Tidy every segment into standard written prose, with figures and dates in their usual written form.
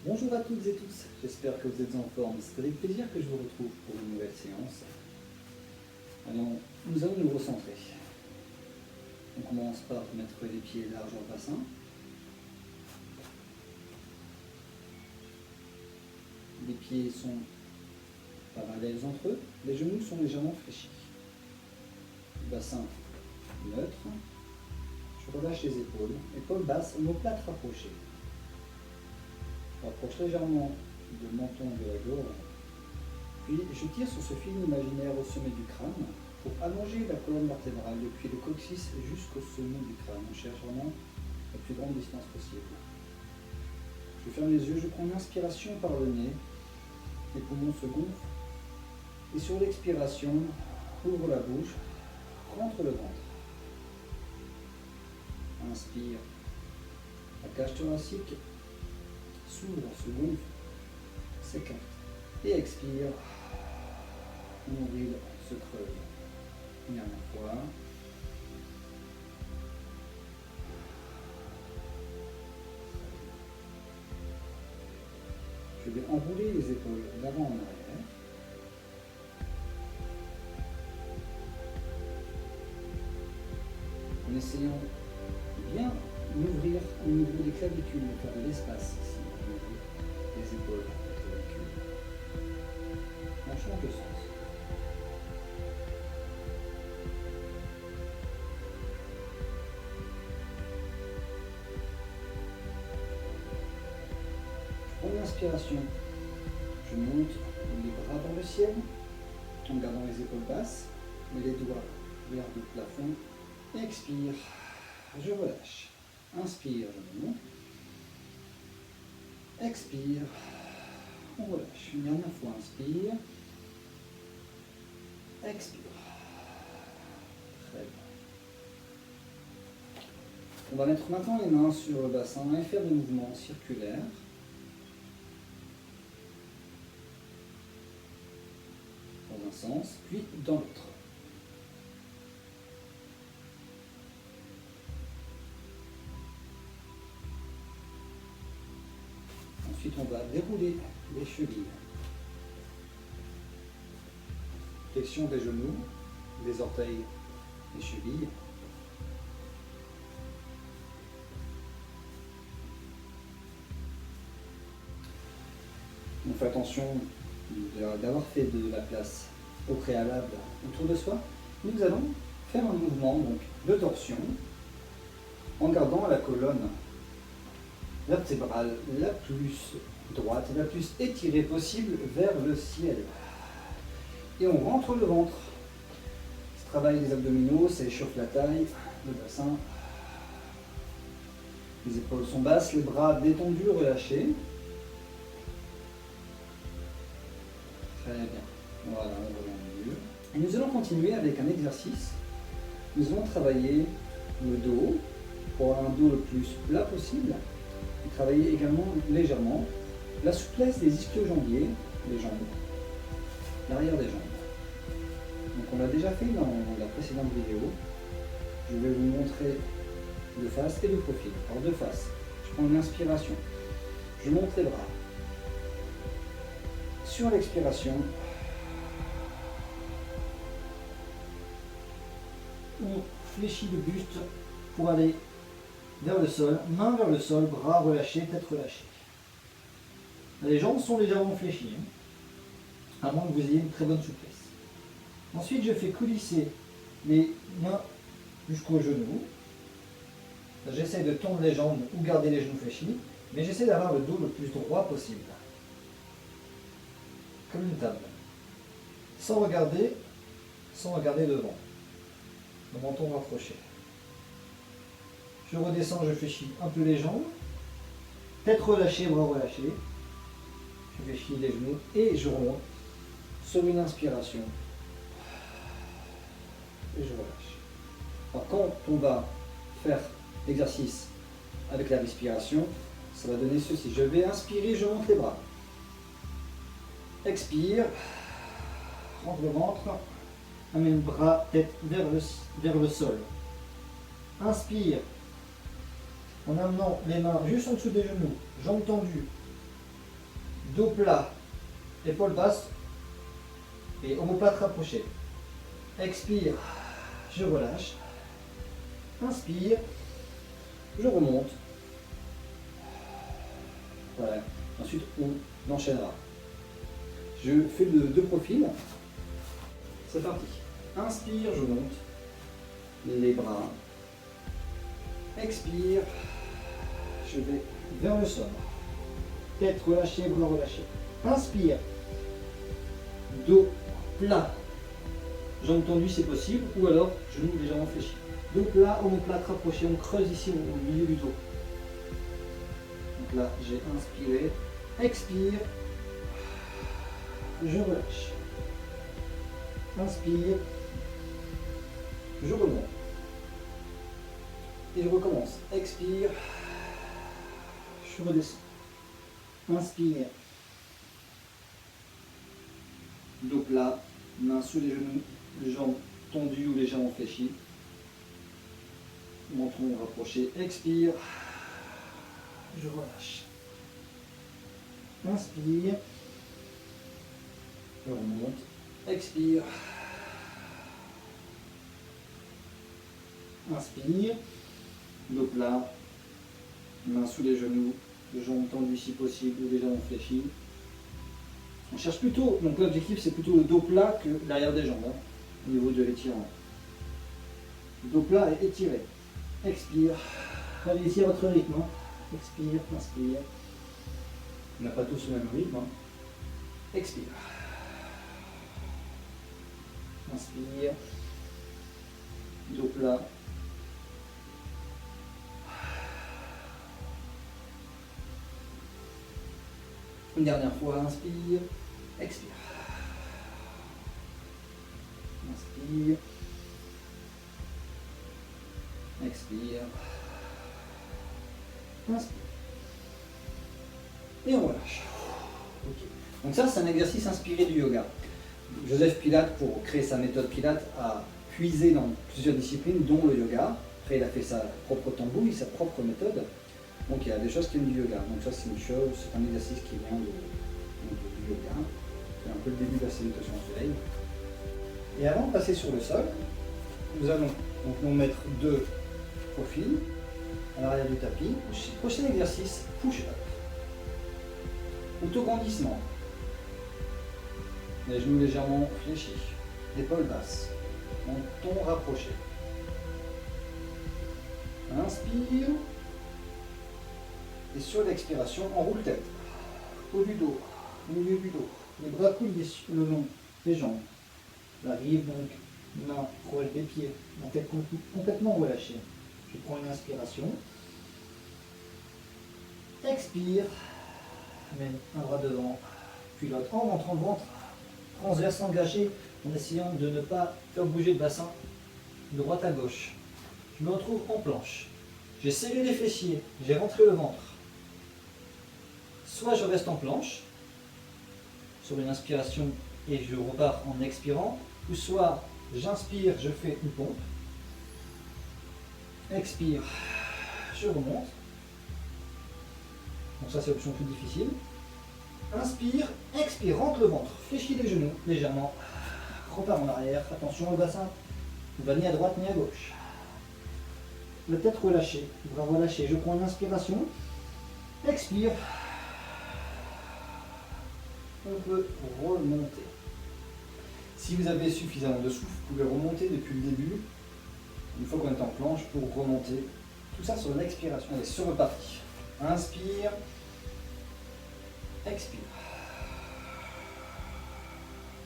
Bonjour à toutes et tous, j'espère que vous êtes en forme. C'est avec plaisir que je vous retrouve pour une nouvelle séance. Alors, nous allons nous recentrer. On commence par mettre les pieds larges au bassin. Les pieds sont pas mal à l'aise entre eux, les genoux sont légèrement fléchis. Le bassin neutre. Je relâche les épaules, épaules basses, omoplate rapprochée. Rapproche légèrement le menton de la gorge. Puis je tire sur ce fil imaginaire au sommet du crâne pour allonger la colonne vertébrale depuis le coccyx jusqu'au sommet du crâne. On cherche vraiment la plus grande distance possible. Je ferme les yeux, je prends une inspiration par le nez, les poumons se gonflent. Et sur l'expiration, ouvre la bouche, rentre le ventre. Inspire, la cage thoracique s'ouvre, se gonfle, s'écarte. Et expire, nombril se creuse. Une dernière fois. Je vais enrouler les épaules d'avant en arrière. En essayant de bien m'ouvrir au niveau des clavicules, de faire de l'espace ici, au niveau des épaules des clavicules. On change de sens. Je prends une inspiration, je monte les bras vers le ciel, en gardant les épaules basses, mais les doigts vers le plafond. Expire, je relâche. Inspire, je monte. Expire, on relâche. Une dernière fois, inspire. Expire. Très bien. On va mettre maintenant les mains sur le bassin et faire des mouvements circulaires. Dans un sens, puis dans l'autre. Ensuite, on va dérouler les chevilles. Flexion des genoux, des orteils, des chevilles. On fait attention d'avoir fait de la place au préalable autour de soi. Nous allons faire un mouvement donc, de torsion en gardant la colonne vertébrale la plus droite, la plus étirée possible vers le ciel. Et on rentre le ventre. Ce travail des abdominaux, ça échauffe la taille, le bassin. Les épaules sont basses, les bras détendus, relâchés. Très bien. Voilà, on revient au milieu. Et nous allons continuer avec un exercice. Nous allons travailler le dos pour avoir un dos le plus plat possible. Et travailler également légèrement la souplesse des ischio-jambiers, des jambes, l'arrière des jambes. Donc on l'a déjà fait dans la précédente vidéo. Je vais vous montrer de face et de profil. Alors de face, je prends une inspiration, je monte les bras. Sur l'expiration, on fléchit le buste pour aller vers le sol, main vers le sol, bras relâchés, tête relâchée. Les jambes sont légèrement fléchies, à moins que vous ayez une très bonne souplesse. Ensuite, je fais coulisser les mains jusqu'aux genoux. J'essaie de tendre les jambes ou garder les genoux fléchis, mais j'essaie d'avoir le dos le plus droit possible. Comme une table. Sans regarder devant. Le menton rapproché. Je redescends, je fléchis un peu les jambes. Tête relâchée, bras relâchés. Je fléchis les genoux et je remonte sur une inspiration. Et je relâche. Alors quand on va faire l'exercice avec la respiration, ça va donner ceci. Je vais inspirer, je monte les bras. Expire, rentre le ventre, amène bras, tête vers le sol. Inspire, en amenant les mains juste en dessous des genoux, jambes tendues, dos plat, épaules basses et omoplate rapprochée. Expire, je relâche. Inspire, je remonte. Voilà. Ensuite, on enchaînera. Je fais le deux profils. C'est parti. Inspire, je monte. Les bras. Expire, je vais vers le sol. Tête relâchée, bras relâchés. Inspire. Dos plat. Jambes tendues c'est possible, ou alors genoux légèrement fléchis. Dos plat, omoplate rapproché, on creuse ici au milieu du dos. Donc là, j'ai inspiré. Expire. Je relâche. Inspire. Je remonte. Et je recommence. Expire. Je redescends. Inspire. Dos plat, mains sous les genoux, les jambes tendues ou légèrement fléchies. Menton rapproché. Expire. Je relâche. Inspire. Je remonte. Expire. Inspire. Dos plat. Mains sous les genoux. Les jambes tendues si possible ou légèrement fléchies. On cherche plutôt, donc l'objectif c'est plutôt le dos plat que l'arrière des jambes, au niveau de l'étirement. Dos plat et étiré. Expire. Allez ici à votre rythme. Expire, inspire. On n'a pas tous le même rythme. Expire. Inspire. Dos plat. Une dernière fois, inspire. Expire. Inspire. Expire. Inspire. Et on relâche. Okay. Donc ça, c'est un exercice inspiré du yoga. Joseph Pilate, pour créer sa méthode Pilate, a puisé dans plusieurs disciplines, dont le yoga. Après, il a fait sa propre tambouille, sa propre méthode. Donc il y a des choses qui viennent du yoga. Donc ça, c'est une chose, c'est un exercice qui vient du yoga. C'est un peu le début de la salutation au soleil. Et avant de passer sur le sol, nous allons donc nous mettre deux profils à l'arrière du tapis. Prochain exercice, push-up. Autograndissement. Les genoux légèrement fléchis. Épaules basses. Menton rapproché. Inspire. Et sur l'expiration, enroule tête. Haut du dos, milieu du dos. Les bras coulent le long des jambes. La rive donc, main proche des pieds. La tête complètement relâchée. Je prends une inspiration. Expire. Mène un bras devant, puis l'autre en rentrant le ventre. Transverse engagé en essayant de ne pas faire bouger le bassin de droite à gauche. Je me retrouve en planche. J'ai serré les fessiers, j'ai rentré le ventre. Soit je reste en planche, sur une inspiration et je repars en expirant, ou soit j'inspire, je fais une pompe. Expire, je remonte. Donc ça c'est l'option plus difficile. Inspire, expire, rentre le ventre, fléchis les genoux légèrement, repars en arrière, attention au bassin, ne va ni à droite ni à gauche. La tête relâchée, bras relâchés, je prends une inspiration, expire, on peut remonter. Si vous avez suffisamment de souffle, vous pouvez remonter depuis le début, une fois qu'on est en planche, pour remonter. Tout ça sur l'expiration. Allez, c'est reparti. Inspire, expire.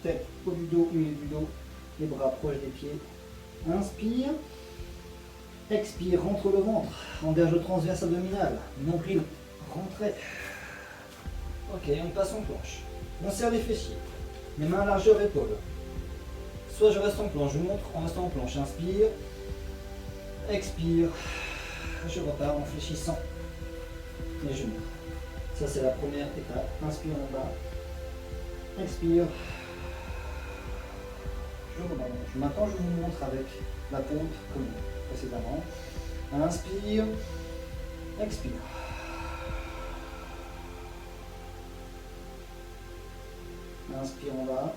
Tête au du dos, milieu du dos, les bras proches des pieds. Inspire, expire, rentre le ventre, engage le transverse abdominal, nombril, rentrez. Ok, on passe en planche. On serre les fessiers, les mains à largeur épaule. Soit je reste en planche, je vous montre en restant en planche. Inspire, expire, je repars en fléchissant les genoux. Ça c'est la première étape. Inspire en bas, expire, je reballonge. Maintenant je vous montre avec la pompe comme précédemment. Inspire, expire. Inspire en bas.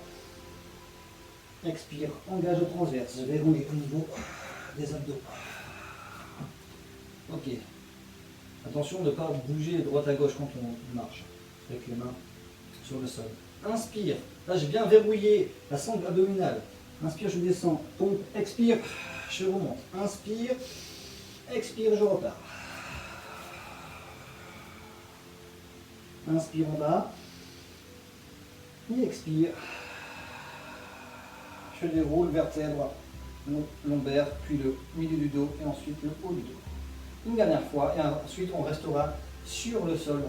Expire, engage au transverse, verrouille au niveau des abdos. Ok. Attention de ne pas bouger de droite à gauche quand on marche, avec les mains sur le sol. Inspire. Là, j'ai bien verrouillé la sangle abdominale. Inspire, je descends. Pompe, expire, je remonte. Inspire, expire, je repars. Inspire en bas. Et expire. Je déroule vertèbre, lombaire, puis le milieu du dos et ensuite le haut du dos. Une dernière fois et ensuite on restera sur le sol,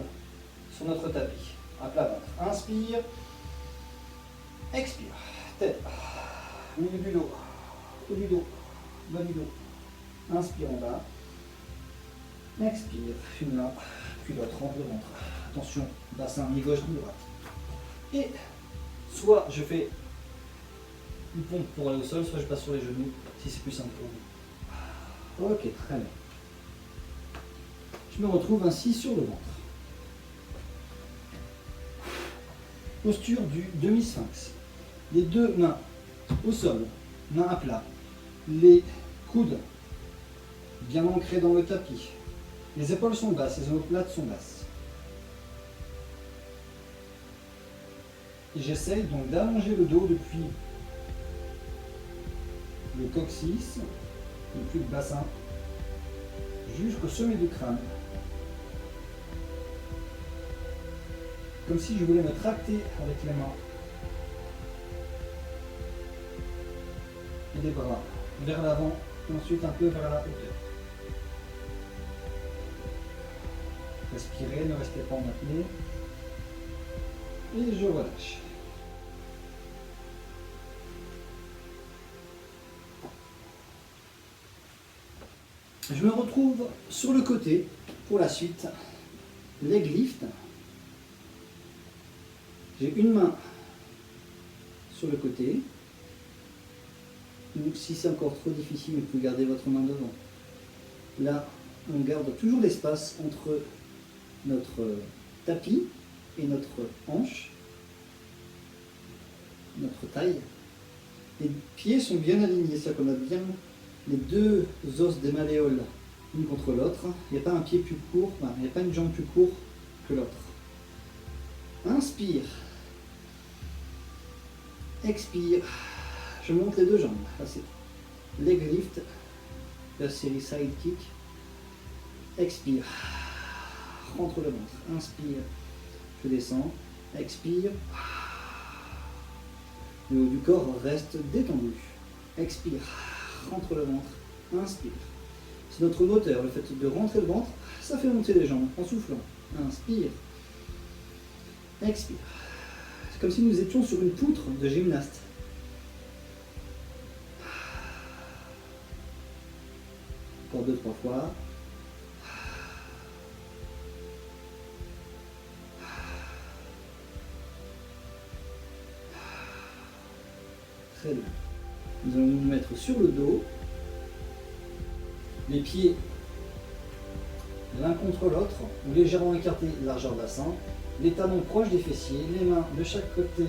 sur notre tapis, à plat ventre. Inspire, expire, tête, milieu du dos, haut du dos, bas du dos. Inspire en bas, expire, une main, puis l'autre rentre le ventre. Attention, bassin ni gauche ni droite. Et soit je fais une pompe pour aller au sol, soit je passe sur les genoux si c'est plus simple pour vous. Ok, très bien. Je me retrouve ainsi sur le ventre. Posture du demi-sphinx. Les deux mains au sol, mains à plat. Les coudes bien ancrés dans le tapis. Les épaules sont basses, les omoplates sont basses. Et j'essaye donc d'allonger le dos depuis le coccyx, depuis le bassin, jusqu'au sommet du crâne. Comme si je voulais me tracter avec les mains et les bras vers l'avant, et ensuite un peu vers la hauteur. Respirez, ne restez pas en apnée. Et je relâche. Je me retrouve sur le côté pour la suite. Leg lift. J'ai une main sur le côté. Ou si c'est encore trop difficile, vous pouvez garder votre main devant. Là, on garde toujours l'espace entre notre tapis et notre hanche, notre taille. Les pieds sont bien alignés, c'est-à-dire qu'on a bien les deux os des malléoles l'une contre l'autre. Il n'y a pas un pied plus court, il n'y a pas une jambe plus courte que l'autre. Inspire. Expire. Je monte les deux jambes. Là, c'est leg lift, la série side kick. Expire. Rentre le ventre. Inspire. Je descends. Expire. Le haut du corps reste détendu. Expire. Rentre le ventre. Inspire. C'est notre moteur. Le fait de rentrer le ventre, ça fait monter les jambes en soufflant. Inspire. Expire. C'est comme si nous étions sur une poutre de gymnaste. Encore 2-3 fois. Très bien. Nous allons nous mettre sur le dos, les pieds l'un contre l'autre, ou légèrement écartés, largeur bassin, les talons proches des fessiers, les mains de chaque côté,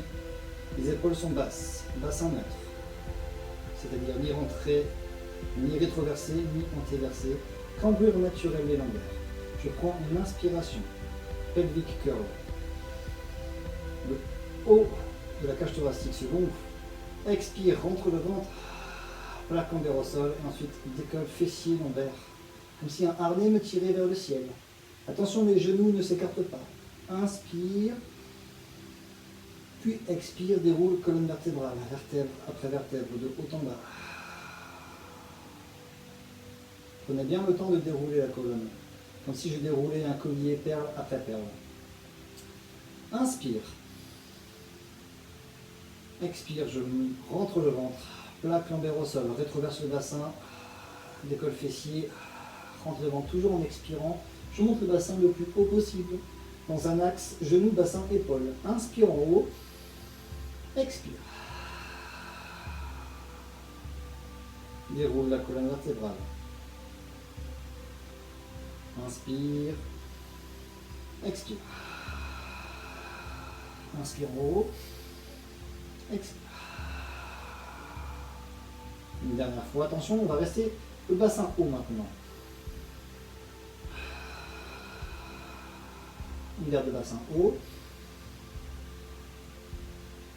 les épaules sont basses, bassin neutre, c'est-à-dire ni rentré, ni rétroversé, ni antéversé, cambrure naturelle des lombaires. Je prends une inspiration, pelvic curl. Le haut de la cage thoracique se gonfle. Expire, rentre le ventre, plaque lombaire au sol, et ensuite décolle fessier lombaire, comme si un harnais me tirait vers le ciel. Attention, les genoux ne s'écartent pas. Inspire, puis expire, déroule colonne vertébrale, vertèbre après vertèbre, de haut en bas. Prenez bien le temps de dérouler la colonne, comme si je déroulais un collier perle après perle. Inspire. Expire, je rentre le ventre, plaque lombaire au sol, rétroverse le bassin, décolle fessier, rentre le ventre toujours en expirant. Je monte le bassin le plus haut possible, dans un axe genou, bassin, épaule. Inspire en haut, expire. Déroule la colonne vertébrale. Inspire, expire. Inspire en haut. expire. Une dernière fois, attention, on va rester le bassin haut maintenant. On garde le bassin haut.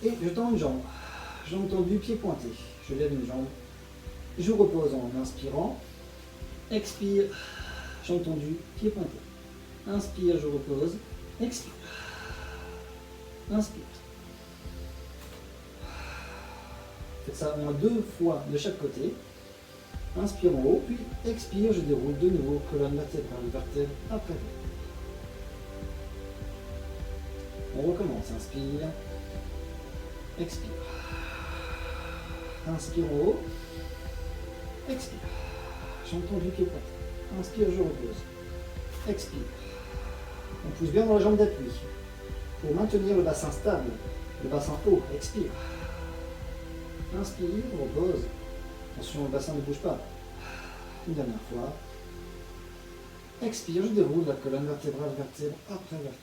Et je tends une jambe. Jambe tendue, pied pointé. Je lève une jambe. Je repose en inspirant. Expire. Jambe tendue, pied pointé. Inspire, je repose. Expire. Inspire. Faites ça au moins 2 fois de chaque côté. Inspire en haut, puis expire, je déroule de nouveau colonne vertébrale, vertèbre après. On recommence, inspire, expire. Inspire en haut, expire. J'entends du pied pointé. Inspire, je repose. Expire. On pousse bien dans la jambe d'appui pour maintenir le bassin stable, le bassin haut. Expire. Inspire, repose. Attention, le bassin ne bouge pas. Une dernière fois. Expire, je déroule la colonne vertébrale, vertèbre après vertèbre.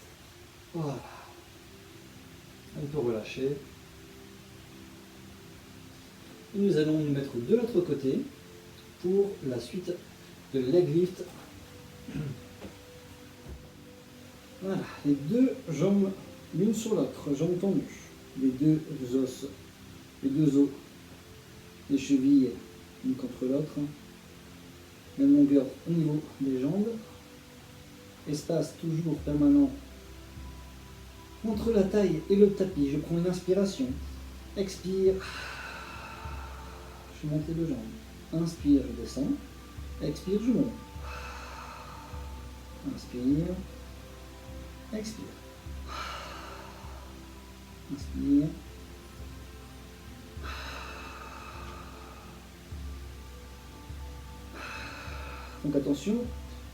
Voilà. On peut relâcher. Et nous allons nous mettre de l'autre côté pour la suite de leg lift. Voilà, les 2 jambes l'une sur l'autre, jambes tendues, les 2 os, les chevilles l'une contre l'autre, même longueur au niveau des jambes, espace toujours permanent entre la taille et le tapis. Je prends une inspiration, expire, je monte les 2 jambes, inspire, je descends, expire, je monte, inspire, expire, inspire, donc attention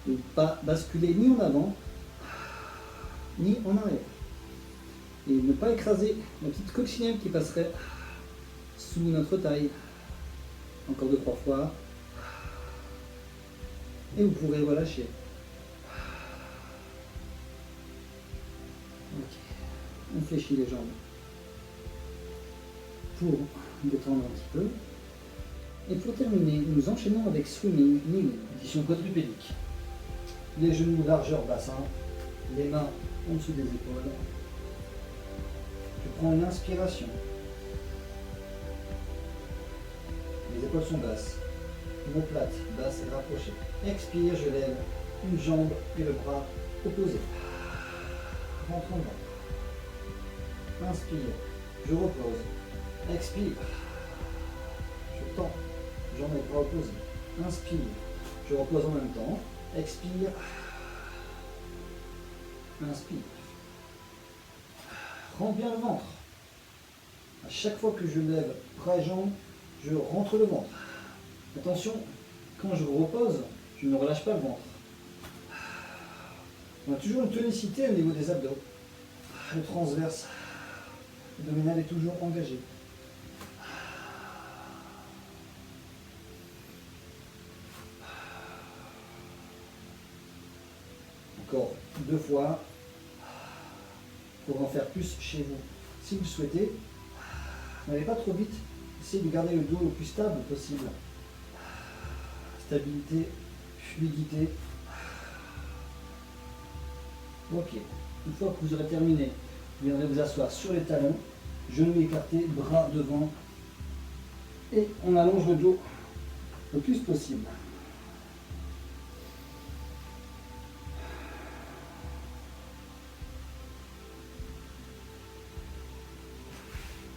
de ne pas basculer ni en avant ni en arrière et ne pas écraser la petite coccinelle qui passerait sous notre taille. Encore 2-3 fois et vous pourrez relâcher. Okay. On fléchit les jambes pour détendre un petit peu. Et pour terminer, nous enchaînons avec Swimming Knee, position quadrupédique. Les genoux largeur bassin, les mains en dessous des épaules. Je prends une inspiration. Les épaules sont basses, omoplate, basse et rapprochée. Expire, je lève une jambe et le bras opposé. Rentre en bas. Inspire, je repose. Expire, je tends. Jambe et bras opposés. Inspire, je repose en même temps. Expire, inspire. Rentre bien le ventre. À chaque fois que je lève bras et jambes, je rentre le ventre. Attention, quand je repose, je ne relâche pas le ventre. On a toujours une tonicité au niveau des abdos. Le transverse abdominal est toujours engagé. Encore 2 fois. Pour en faire plus chez vous. Si vous le souhaitez, n'allez pas trop vite. Essayez de garder le dos le plus stable possible. Stabilité, fluidité. Ok. Une fois que vous aurez terminé, vous viendrez vous asseoir sur les talons, genoux écartés, bras devant. Et on allonge le dos le plus possible.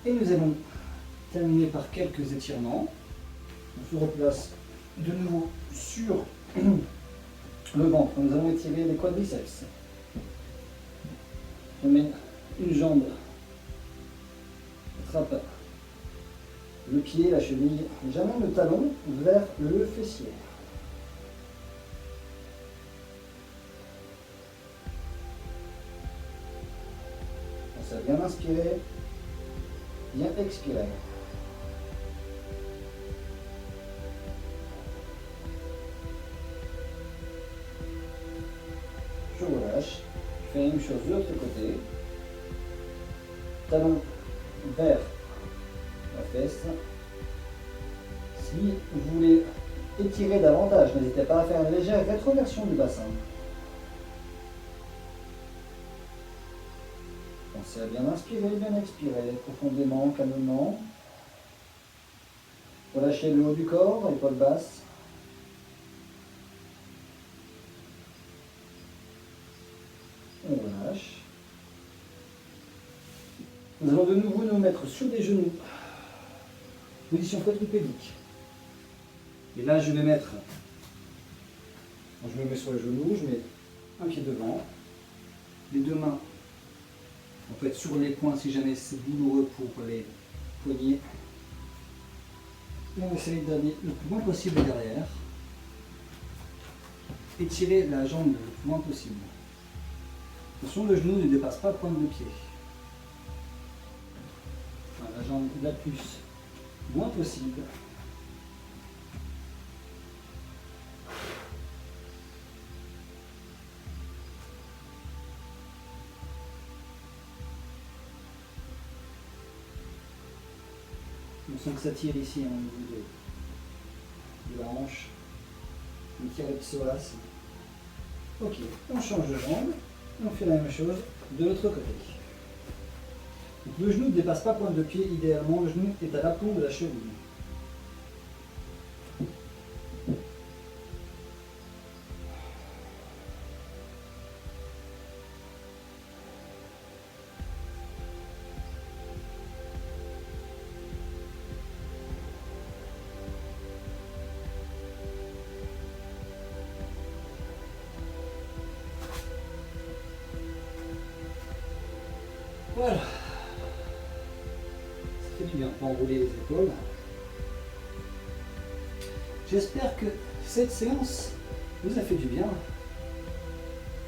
Et nous allons terminer par quelques étirements. On se replace de nouveau sur le ventre. Nous allons étirer les quadriceps. Je mets une jambe, attrape le pied, la cheville, j'amène le talon vers le fessier. Ça bien inspirer. Bien expirer. Je relâche. Je fais la même chose de l'autre côté. Talon vers fesses. Si vous voulez étirer davantage, n'hésitez pas à faire une légère rétroversion du bassin. Pensez à bien inspirer, bien expirer, profondément, calmement. Relâchez le haut du corps, épaules basses. On relâche. Nous allons de nouveau nous mettre sur des genoux. Position quadrupédique. Et là, je vais mettre, je me mets sur les genoux, je mets un pied devant, les deux mains, on peut être sur les poings si jamais c'est douloureux pour les poignets. Et on essaye d'aller le plus loin possible derrière. Étirer la jambe le plus loin possible. Attention, le genou ne dépasse pas la pointe de pied. Voilà, la jambe la plus loin possible. On sent que ça tire ici au niveau de la hanche. On tire le psoas. Ok, on change de jambe. On fait la même chose de l'autre côté. Donc, le genou ne dépasse pas pointe de pied. Idéalement, le genou est à l'aplomb de la cheville. Voilà. Ça fait du bien pour enrouler les épaules. J'espère que cette séance vous a fait du bien.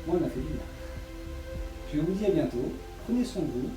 Moi, elle m'a fait du bien. Je vous dis à bientôt. Prenez soin de vous.